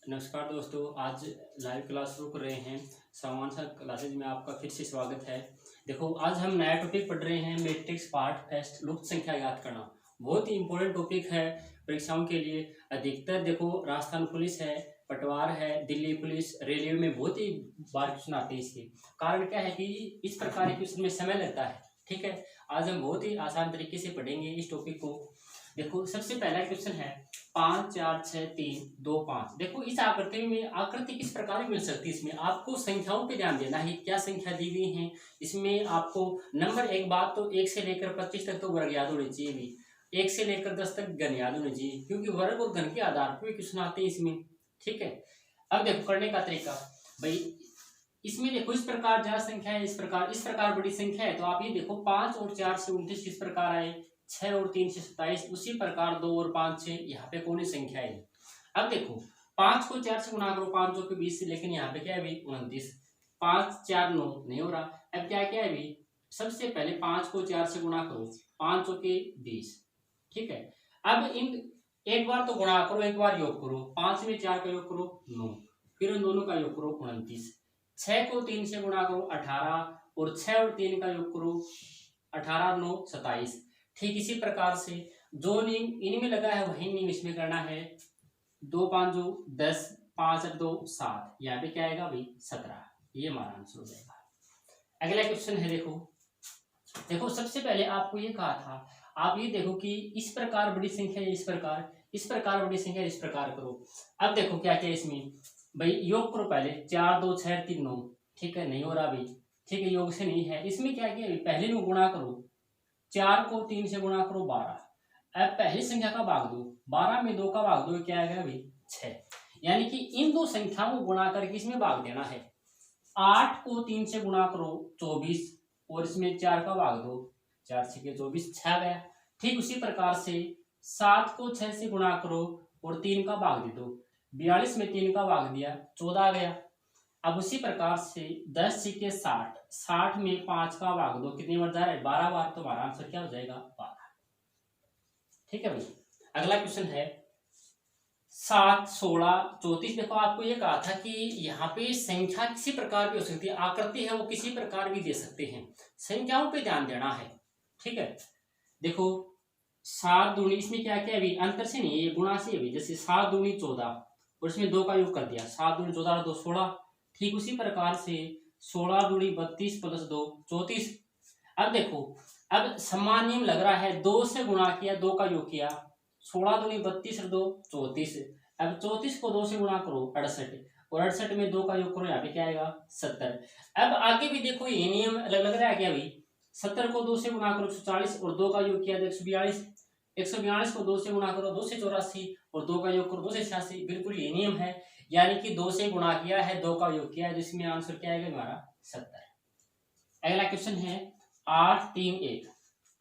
नमस्कार दोस्तों, आज लाइव क्लास शुरू कर रहे हैं। सामान्य सा क्लासेज में आपका फिर से स्वागत है। देखो, आज हम नया टॉपिक पढ़ रहे हैं, मैट्रिक्स पार्ट फर्स्ट, लुप्त संख्या याद करना। बहुत ही इंपॉर्टेंट टॉपिक है परीक्षाओं के लिए। अधिकतर देखो, राजस्थान पुलिस है, पटवार है, दिल्ली पुलिस, रेलवे में बहुत ही बार क्वेश्चन आते हैं। इसके कारण क्या है कि इस प्रकार के क्वेश्चन में समय लगता है। ठीक है, आज हम बहुत ही आसान तरीके से पढ़ेंगे इस टॉपिक को। देखो, सबसे पहला क्वेश्चन है 5 4 6 3 2 5। देखो, इस आकृति में आकृति किस प्रकार की मिल सकती है। इसमें आपको संख्याओं पे ध्यान देना है, क्या संख्या दी गई है। इसमें आपको नंबर, एक बात तो 1 से लेकर 25 तक तो वर्ग याद होने चाहिए भी, 1 से लेकर 10 तक घन याद होने चाहिए, क्योंकि वर्ग और घन के आधार पर क्वेश्चन आते हैं इसमें। ठीक है, अब देखो करने का तरीका भाई। इसमें देखो, इस प्रकार ज्यादा संख्या है, इस प्रकार बड़ी संख्या है, तो आप ये देखो 5 और 4 से 29 किस प्रकार आए, 6 और 3 से 27, उसी प्रकार 2 और 5 6 यहाँ पे कौन सी संख्या है। अब देखो, 5 को 4 से गुणा करो, 5 2 के 20, लेकिन यहाँ पे क्या है भाई 29, 5 4 9 नहीं हो रहा। अब क्या क्या है भाई, सबसे पहले 5 को 4 से गुणा करो, 5 2 के 20। ठीक है, अब इन एक बार तो गुणा करो, एक बार योग करो, 5 में 4 का योग करो 9, फिर उन दोनों का योग करो 29, 6 को 3 से गुणा करो 18, और 6 और 3 का योग करो 18 9 27। ठीक इसी प्रकार से जो नियम इनमें लगा है वही नियम इसमें करना है। 2 5 2 10, 5 8 2 7, यहाँ पे क्या आएगा भाई 17। ये हमारा आंसर हो जाएगा। अगला क्वेश्चन है, देखो सबसे पहले आपको ये कहा था, आप ये देखो कि इस प्रकार बड़ी संख्या इस प्रकार बड़ी संख्या इस प्रकार करो। अब देखो क्या क्या इसमें भाई, योग करो पहले, 4 2 6 3 9। ठीक है, नहीं हो रहा भाई। ठीक है, योग से नहीं है। इसमें क्या किया, पहले में गुणा करो, 4 को 3 से गुणा करो 12। अब पहली संख्या का भाग दो, 12 में 2 का भाग दो, क्या आएगा भाई 6। यानी कि इन दो संख्याओं को गुणा करके इसमें भाग देना है। 8 को 3 से गुणा करो 24, और इसमें 4 का भाग दो, 4 6 24, 6 गया। ठीक उसी प्रकार से 7 को 6 से गुणा करो और 3 का भाग दे दो, 42 में 3 का भाग दिया 14 गया। अब उसी प्रकार से 10 सिक्के 60, 60 में 5 का भाग दो, कितनी बार जा रहा है 12 बार, तो हमारा आंसर क्या हो जाएगा 12। ठीक है भाई, अगला क्वेश्चन है 7 16 34। देखो, आपको ये कहा था कि यहाँ पे संख्या किसी प्रकार की हो सकती है, आकृति है वो किसी प्रकार भी दे सकते हैं, संख्याओं पे ध्यान देना है। ठीक है, देखो 7 दूनी, इसमें क्या क्या है भाई, अंतर से नहीं, ये गुणा से है। जैसे 7 दूनी 14, और इसमें 2 का योग कर दिया, 7 दूनी 14 2 16। ठीक उसी प्रकार से 16 दूनी 32 प्लस 2 34। अब देखो, अब समान नियम लग रहा है, 2 से गुणा किया, 2 का योग किया, 16 दूनी 32 और 2 34। अब 34 को 2 से गुणा करो 68, और 68 में 2 का योग करो, यहाँ पे क्या आएगा 70। अब आगे भी देखो, ये नियम अलग लग रहा है क्या भाई, 70 को 2 से गुणा करो 140, और 2 का योग किया 142, 142 को 2 से गुणा करो 2 से 84, और 2 का योग करो 2 से 86। बिल्कुल ये नियम है, यानी कि 2 से गुणा किया है, 2 का योग किया है, जिसमें आंसर क्या आएगा हमारा 70। अगला क्वेश्चन है 8 3 1।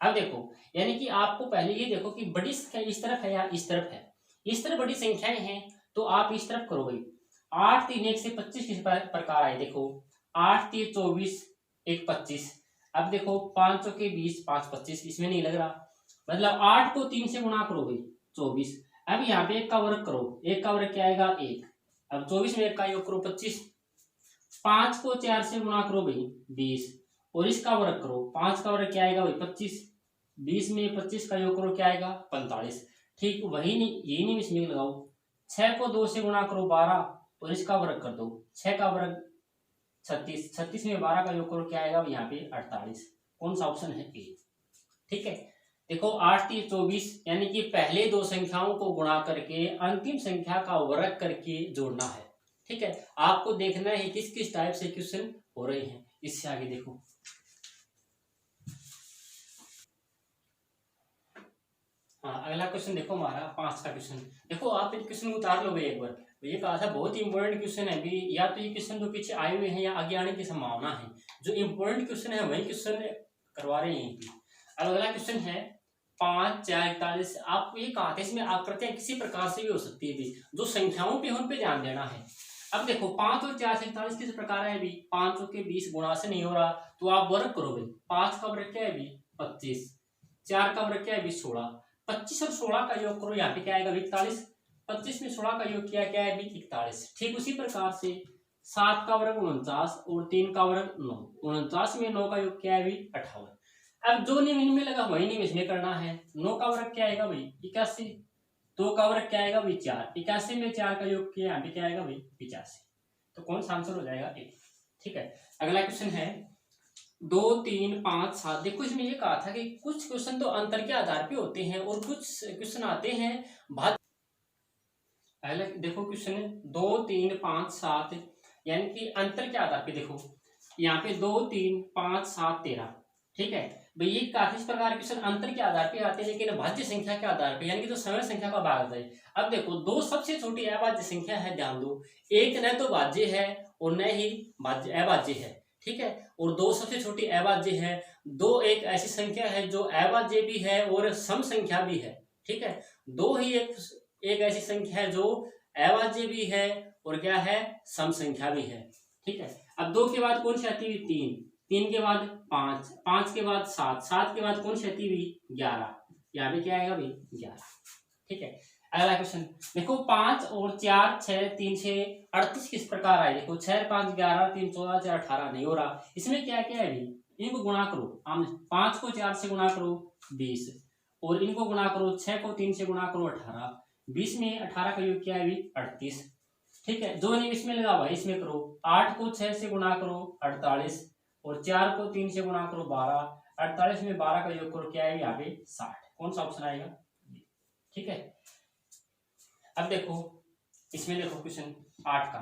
अब देखो, यानी कि आपको पहले ये देखो कि बड़ी संख्या इस तरफ है या इस तरफ है। इस तरफ बड़ी संख्याएं हैं तो आप इस तरफ करो भाई। 8 3 1 से 25 किस प्रकार आए, देखो 8 3 24 1 25। अब देखो 5 चौके 20 5 25, इसमें नहीं लग रहा, मतलब 8 को 3 से गुणा करो भाई 24। अब यहाँ पे 1 का वर्ग करो, 1 का वर्ग क्या आएगा 1। अब 24 में 1 का योग करो 25। 5 को 4 से गुणा करो भाई 20, और इसका वर्ग करो, 5 का वर्ग क्या आएगा भाई 25, 20 में 25 का योग करो, क्या आएगा 45। ठीक वही नहीं, यही नहीं इसमें लगाओ, 6 को 2 से गुणा करो 12, और इसका वर्ग कर दो, 6 का वर्ग 36, 36 में 12 का योग करो, क्या आएगा यहाँ पे 48। कौन सा ऑप्शन है ए। ठीक है, देखो 8 3 24, यानी कि पहले दो संख्याओं को गुणा करके अंतिम संख्या का वर्ग करके जोड़ना है। ठीक है, आपको देखना है किस किस टाइप से क्वेश्चन हो रहे हैं। इससे आगे देखो, हाँ अगला क्वेश्चन देखो हमारा 5 का क्वेश्चन। देखो, आप इन क्वेश्चन को उतार लो भाई एक बार, तो ये कहा था बहुत ही इंपॉर्टेंट क्वेश्चन है भी, या तो ये क्वेश्चन जो पीछे आए हुए हैं या आगे आने की संभावना है। जो इंपॉर्टेंट क्वेश्चन है वही क्वेश्चन करवा रहे हैं। अब अगला क्वेश्चन है 5 4 41। आपको ये कहा था इसमें आकृतियां किसी प्रकार से भी हो सकती है, जो संख्याओं पे उन पे ध्यान देना है। अब देखो 5 और 4 से 41 किस प्रकार है भी, 5 के 20 गुणा से नहीं हो रहा, तो आप वर्ग करो भाई। 5 का वर्ग क्या है भी 25, 4 का वर्ग क्या है भी 16, 25 और 16 का योग करो, यहाँ पे क्या आएगा 41। 25 में 16 का योग किया क्या है अभी 41। ठीक उसी प्रकार से 7 का वर्ग 49 और 3 का वर्ग 9, 49 में 9 का योग क्या है अभी 58। अब जो नियम इनमें लगा वही नियम इसमें करना है। 9 का वर्ग क्या आएगा भाई 81, 2 का वर्ग क्या आएगा भाई 4, 81 में 4 का योग किया यहाँ पे क्या आएगा भाई 85। तो कौन सा आंसर हो जाएगा ए। ठीक है, अगला क्वेश्चन है 2, 3, 5, 7। देखो इसमें ये कहा था कि कुछ क्वेश्चन तो अंतर के आधार पे होते हैं और कुछ क्वेश्चन आते हैं भाज्य। पहले देखो क्वेश्चन 2, 3, 5, 7 यानी कि अंतर के आधार पे। देखो यहाँ पे 2, 3, 5, 7, 13। ठीक है भाई, ये काफी प्रकार के क्वेश्चन अंतर के आधार पे आते हैं लेकिन भाज्य संख्या के आधार पे, यानी कि जो समय संख्या का भाग है। अब देखो 2 सबसे छोटी अभाज्य संख्या है, ध्यान दो, एक न तो भाज्य है और न ही अभाज्य है। ठीक है, और 2 सबसे छोटी अभाज्य है। 2 एक ऐसी संख्या है जो अभाज्य भी है और सम संख्या भी है। ठीक है, 2 ही एक ऐसी संख्या है जो अभाज्य भी है और क्या है सम संख्या भी है। ठीक है, अब 2 के बाद कौन सी आती हुई 3, 3 के बाद 5, 5 के बाद 7, 7 के बाद कौन सी आती हुई 11। यहाँ पे क्या आएगा भाई 11। ठीक है, अगला क्वेश्चन देखो 5 और 4, 6, 3, 6, 38 किस प्रकार आए। देखो 6, 5, 11, 3, 14, 4, 18 नहीं हो रहा। इसमें क्या क्या है भाई, इनको गुणा करो। 5 को 4 से गुणा करो 20 और इनको गुणा करो 6 को 3 से गुणा करो 18। 20 में 18 का योग क्या है भाई 38। ठीक है, जो नियम इसमें लगा हुआ है इसमें करो। 8 को 6 से गुणा करो 48 और 4 को 3 से गुणा करो 12। 48 में 12 का योग करो क्या है यहाँ पे 60। कौन सा ऑप्शन आएगा। ठीक है, अब देखो इसमें देखो क्वेश्चन 8 का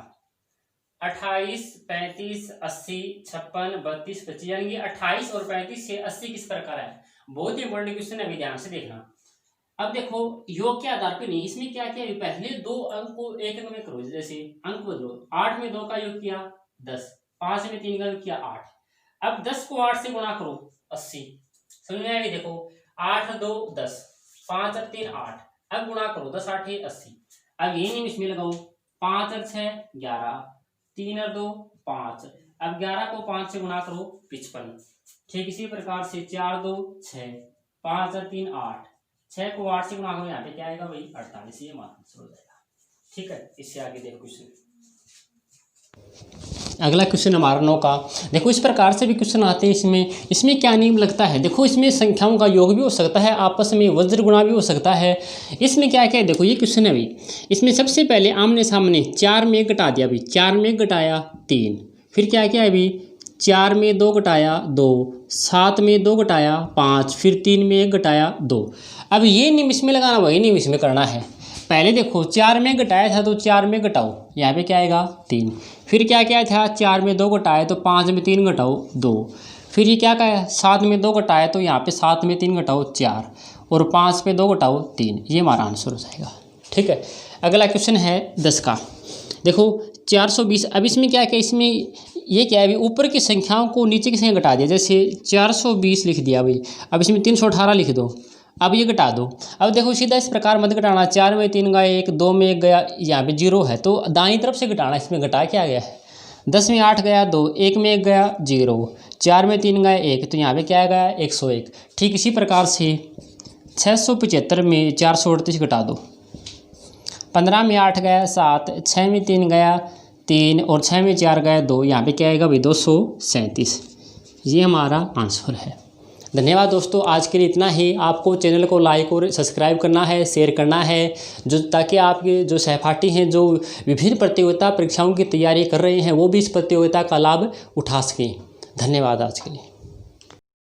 28, 35, 80, 56, 32, 25 यानी कि 28 और 35 से 80 किस प्रकार है। बहुत ही इंपॉर्टेंट क्वेश्चन है, अभी ध्यान से देखना। अब देखो योग के आधार पे नहीं, इसमें क्या क्या है, पहले 2 अंक को एक अंक में करो। जैसे अंक बदलो, 8 में 2 का योग किया 10, 5 में 3 का योग किया 8। अब 10 को 8 से गुणा करो 80। समझ में आएगी। देखो 8 2 10, 5 और 3 8। अब गुणा करो 10 8 80। अब ये नियम इसमें लगाओ, 5 और 6 11, 3 और 2 5। अब 11 को 5 से गुणा करो 55। ठीक इसी प्रकार से 4 2 6, 5 और 3 8, 6 को 8 से गुणा करो यहाँ पे क्या आएगा भाई 48। ये मान आंसर हो जाएगा। ठीक है, इससे आगे देखो क्वेश्चन। अगला क्वेश्चन हमारा 9 का। देखो इस प्रकार से भी क्वेश्चन आते हैं। इसमें क्या नियम लगता है। देखो इसमें संख्याओं का योग भी हो सकता है, आपस में वज्र गुणा भी हो सकता है। इसमें क्या क्या है, देखो ये क्वेश्चन है भाई। इसमें सबसे पहले आमने सामने 4 में घटा दिया भाई, 4 में घटाया 3। फिर क्या क्या है भाई, 4 में 2 घटाया 2, 7 में 2 घटाया 5, फिर 3 में 1 घटाया 2। अब ये नियम इसमें लगाना, वही नियम इसमें करना है। पहले देखो 4 में घटाया था तो 4 में घटाओ, यहाँ पे क्या आएगा 3। फिर क्या क्या था, 4 में 2 घटाया तो 5 में 3 घटाओ 2। फिर ये क्या कहा, 7 में 2 घटाया तो यहाँ पे 7 में 3 घटाओ 4 और 5 में 2 घटाओ 3। ये हमारा आंसर हो जाएगा। ठीक है, अगला क्वेश्चन है 10 का। देखो 420। अब इसमें क्या क्या, इसमें ये क्या है भाई, ऊपर की संख्याओं को नीचे की संख्या घटा दिया। जैसे 420 लिख दिया भाई, अब इसमें 318 लिख दो। अब ये घटा दो। अब देखो सीधा इस प्रकार मत घटाना, 4 में 3 गया 1, 2 में 1 गया, यहाँ पे 0 है तो दाईं तरफ से घटाना। इसमें घटा क्या गया है, 10 में 8 गया 2, 1 में 1 गया 0, 4 में 3 गया 1 तो यहाँ पे क्या गया 101। ठीक इसी प्रकार से 675 में 438 घटा दो। 15 में 8 गया 7, 6 में 3 गया 3 और 6 में 4 गया 2, यहाँ पे क्या आएगा भाई 237। ये हमारा आंसर है। धन्यवाद दोस्तों, आज के लिए इतना ही। आपको चैनल को लाइक और सब्सक्राइब करना है, शेयर करना है, जो ताकि आपके जो सहपाठी हैं जो विभिन्न प्रतियोगिता परीक्षाओं की तैयारी कर रहे हैं वो भी इस प्रतियोगिता का लाभ उठा सकें। धन्यवाद आज के लिए।